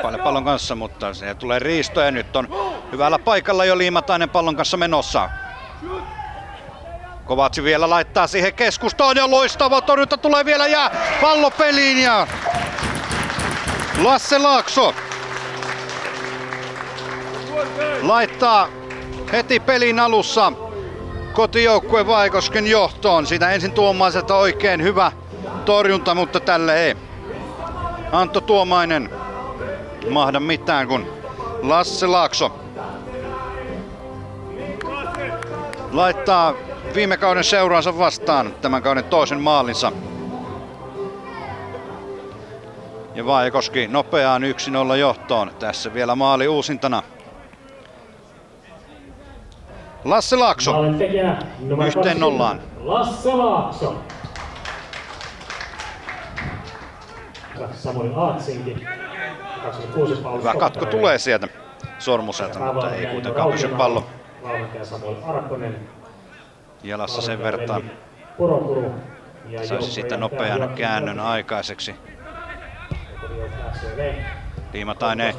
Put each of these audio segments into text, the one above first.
toimii pallon kanssa, mutta se tulee riisto ja nyt on hyvällä paikalla jo Liimatainen pallon kanssa menossa. Kovatsi vielä laittaa siihen keskustaan ja loistava torjunta tulee vielä ja pallo peliin ja Lasse Laakso laittaa heti pelin alussa kotijoukkue Vaikosken johtoon. Siitä ensin Tuomaiselta oikein hyvä torjunta, mutta tälle ei Antto Tuomainen mahda mitään, kun Lasse Laakso laittaa viime kauden seuraansa vastaan tämän kauden toisen maalinsa. Ja Vaikoski nopeaan 1-0 johtoon. Tässä vielä maali uusintana. Lasse Laakso 1-0. Lasse Laakso. Samoin Aatsinki. 26 pallo. Hyvä katko tulee sieltä Sormuselta, mutta ei kuitenkaan pysy pallo jalassa sen vertaan. Saisi sitten nopean käännön aikaiseksi. Liimatainen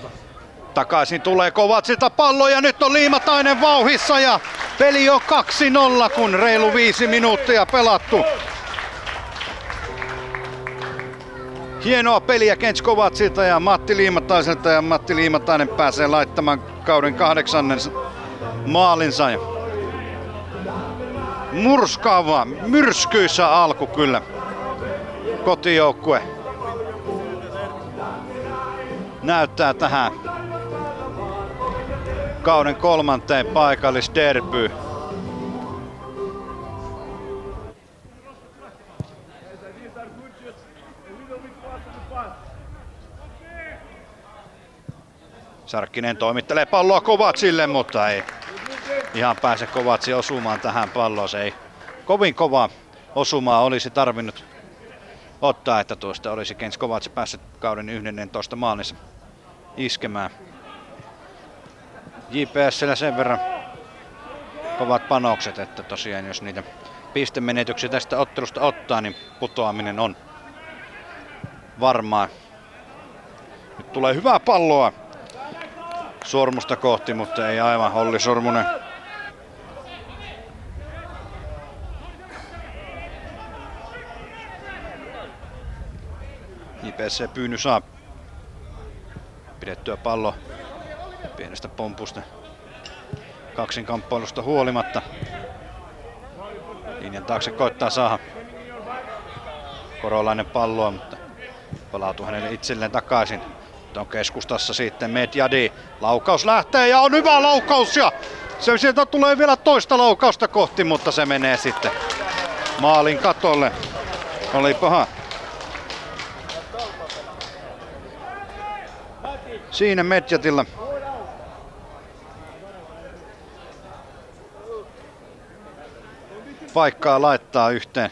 takaisin tulee Kovatsilta pallo ja nyt on Liimatainen vauhissa ja peli on 2-0, kun reilu 5 minuuttia pelattu. Hienoa peliä Kench Kovatsilta ja Matti Liimataiselta ja Matti Liimatainen pääsee laittamaan kauden 8. maalinsa. Murskaava, myrskyisä alku kyllä kotijoukkue näyttää tähän kauden 3. paikallisderbyyn. Sarkkinen toimittelee palloa Kovatsille, mutta ei ihan pääse Kovatsi osumaan tähän palloon. Se ei kovin kova osumaa olisi tarvinnut ottaa, että tuosta olisi Kench Kovatsi päässyt kauden 11 maalinsa iskemään. JPS:llä sen verran kovat panokset, että tosiaan jos niitä pistemenetyksiä tästä ottelusta ottaa, niin putoaminen on varmaa. Nyt tulee hyvää palloa Sormusta kohti, mutta ei aivan Olli Sormunen. JPC Pyyny saa pidettyä pallo pienestä pompusta kaksinkamppailusta huolimatta. Linjan taakse koittaa saada Korolainen palloa, mutta palautuu hänelle itselleen takaisin. On keskustassa sitten Medjadi. Laukaus lähtee ja on hyvä laukaus ja se sieltä tulee vielä toista laukausta kohti, mutta se menee sitten maalin katolle. Oli paha. Siinä Medjadilla. Paikkaa laittaa yhteen.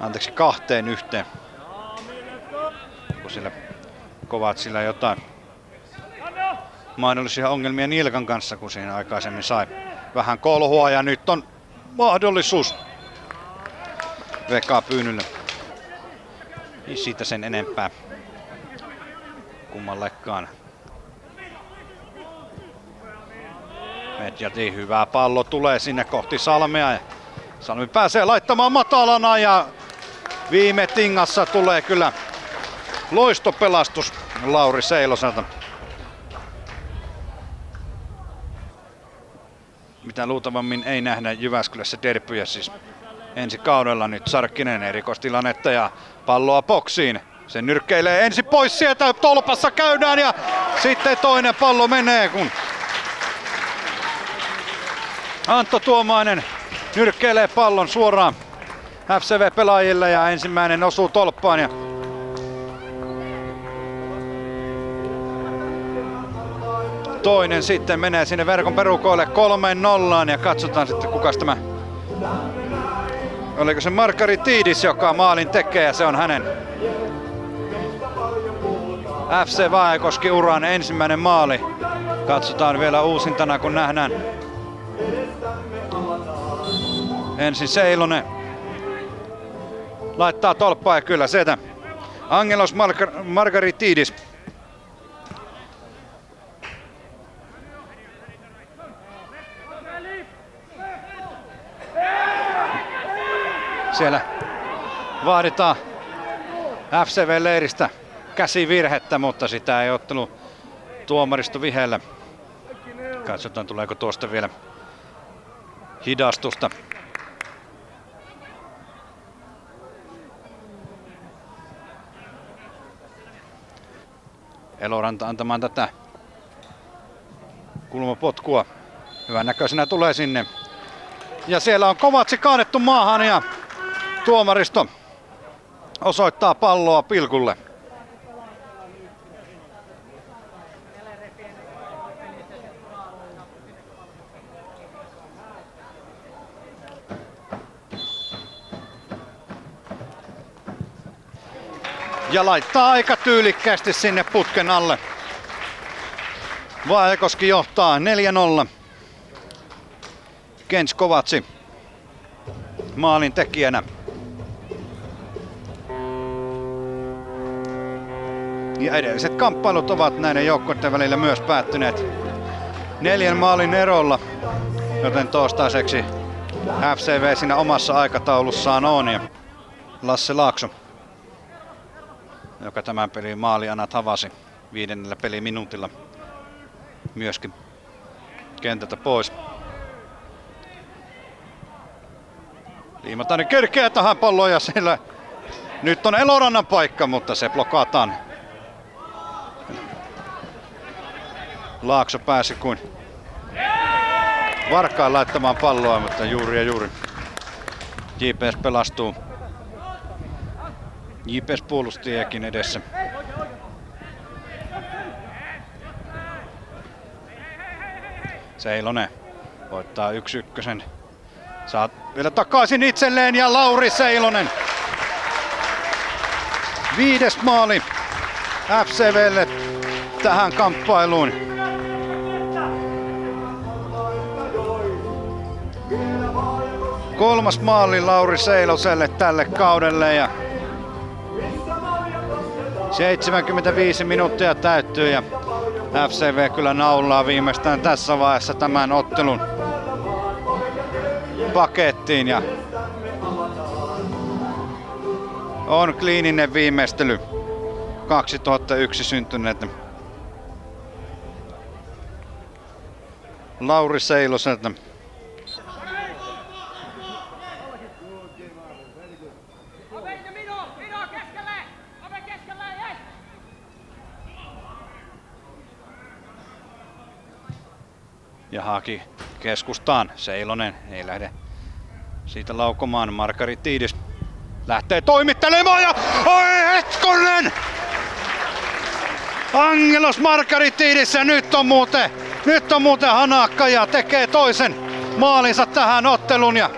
Anteeksi, 2-1. Onko sillä Kovatsilla jotain mahdollisia ongelmia Nilkan kanssa, kun siinä aikaisemmin sai vähän kolhua ja nyt on mahdollisuus Veka Pyynylle. Ei siitä sen enempää kummallekaan. Medjadi, hyvä pallo tulee sinne kohti Salmea ja Salmi pääsee laittamaan matalana ja viime tingassa tulee kyllä loistopelastus Lauri Seiloselta. Mitä luultavammin ei nähdä Jyväskylässä derbyjä siis ensi kaudella. Nyt Sarkkinen erikoistilannetta ja palloa boksiin. Se nyrkkeilee ensin pois sieltä, tolpassa käydään ja sitten toinen pallo menee, kun Antto Tuomainen nyrkkeilee pallon suoraan FCV-pelaajille ja ensimmäinen osuu tolppaan. Ja toinen sitten menee sinne verkon perukoille 3-0 ja katsotaan sitten kukas tämä. Oliko se Markari Tiidis, joka maalin tekee ja se on hänen FC Vaikoski uran ensimmäinen maali. Katsotaan vielä uusintana kun nähdään. Ensin Seilonen laittaa tolppaa ja kyllä sieltä Angelos Margaritidis. Siellä vaaditaan FCV-leiristä käsivirhettä, mutta sitä ei ottelu tuomaristo vihellä. Katsotaan, tuleeko tuosta vielä hidastusta. Eloranta antamaan tätä kulmapotkua. Hyvän näköisenä tulee sinne. Ja siellä on Kovatsi kaadettu maahan ja tuomaristo osoittaa palloa pilkulle. Ja laittaa aika tyylikkäästi sinne putken alle. Vaajakoski johtaa 4-0. Kens Kovatsi maalin tekijänä. Ja edelliset kamppailut ovat näiden joukkueiden välillä myös päättyneet 4 maalin erolla, joten toistaiseksi FCV siinä omassa aikataulussaan on. Ja Lasse Laakso, joka tämän pelin maalianat havasi 5. peliminuutilla myöskin kentältä pois. Liimatainen kerkeä tähän palloon ja sillä nyt on Elorannan paikka, mutta se blokataan. Laakso pääsi kuin varkaan laittamaan palloa, mutta juuri JPS pelastuu. JPS puolustajakin edessä. Seilonen voittaa 1-1. Saa vielä takaisin itselleen ja Lauri Seilonen. 5. maali FCVlle tähän kamppailuun. Kolmas maali Lauri Seiloselle tälle kaudelle ja 75 minuuttia täyttyy ja FCV kyllä naulaa viimeistään tässä vaiheessa tämän ottelun pakettiin ja on kliininen viimeistely 2001 syntyneet Lauri Seiloselta. Ja haki keskustaan. Seilonen ei lähde siitä laukomaan. Margaritidis lähtee toimittelemaan ja oi hetkonen! Angelos Margaritidis ja nyt on muuten hanakka ja tekee toisen maalinsa tähän otteluun ja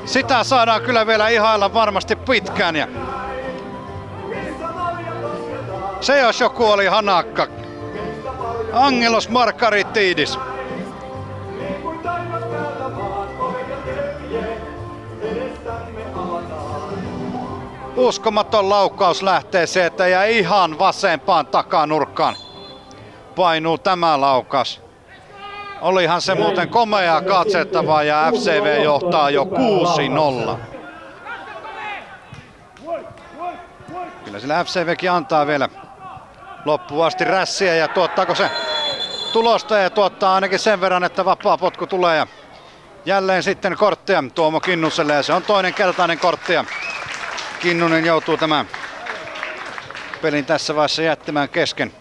sitä saadaan kyllä vielä ihailla varmasti pitkään ja se jos joku oli hanakka. Angelos Margaritidis. Uskomaton laukkaus lähtee sieltä ja ihan vasempaan takanurkkaan painuu tämä laukaus. Olihan se muuten komeaa katsettavaa ja FCV johtaa jo 6-0. Kyllä sillä FCVkin antaa vielä loppuun asti rässiä ja tuottaako se tulosta ja tuottaa ainakin sen verran, että vapaa potku tulee ja jälleen sitten korttia Tuomo Kinnuselle ja se on toinen keltainen kortti ja Kinnunen joutuu tämän pelin tässä vaiheessa jättämään kesken.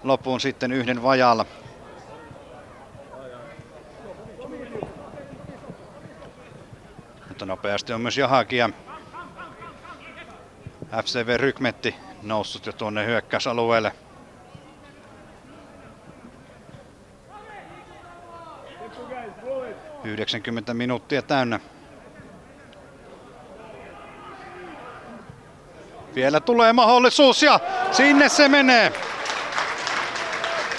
Loppuun sitten 1 vajaalla. Mutta nopeasti on myös Jahaki ja FCV Rykmetti noussut jo tuonne hyökkäysalueelle. – 90 minuuttia täynnä. Vielä tulee mahdollisuus ja sinne se menee.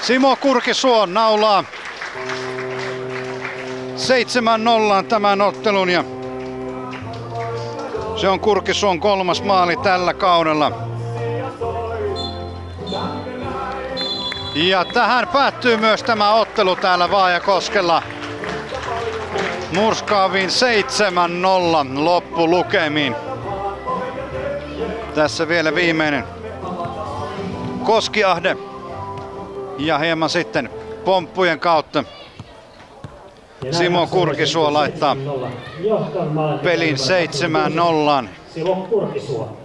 Simo Kurkisuon naulaa 7-0 tämän ottelun ja Se on Kurkisuon 3. maali tällä kaudella. Ja tähän päättyy myös tämä ottelu täällä Vaajakoskella. Murskaaviin 7-0 loppulukemiin. Tässä vielä viimeinen Koskiahde. Ja hieman sitten pomppujen kautta Simo Kurkisuo laittaa pelin 7-0. Simo Kurkisuo.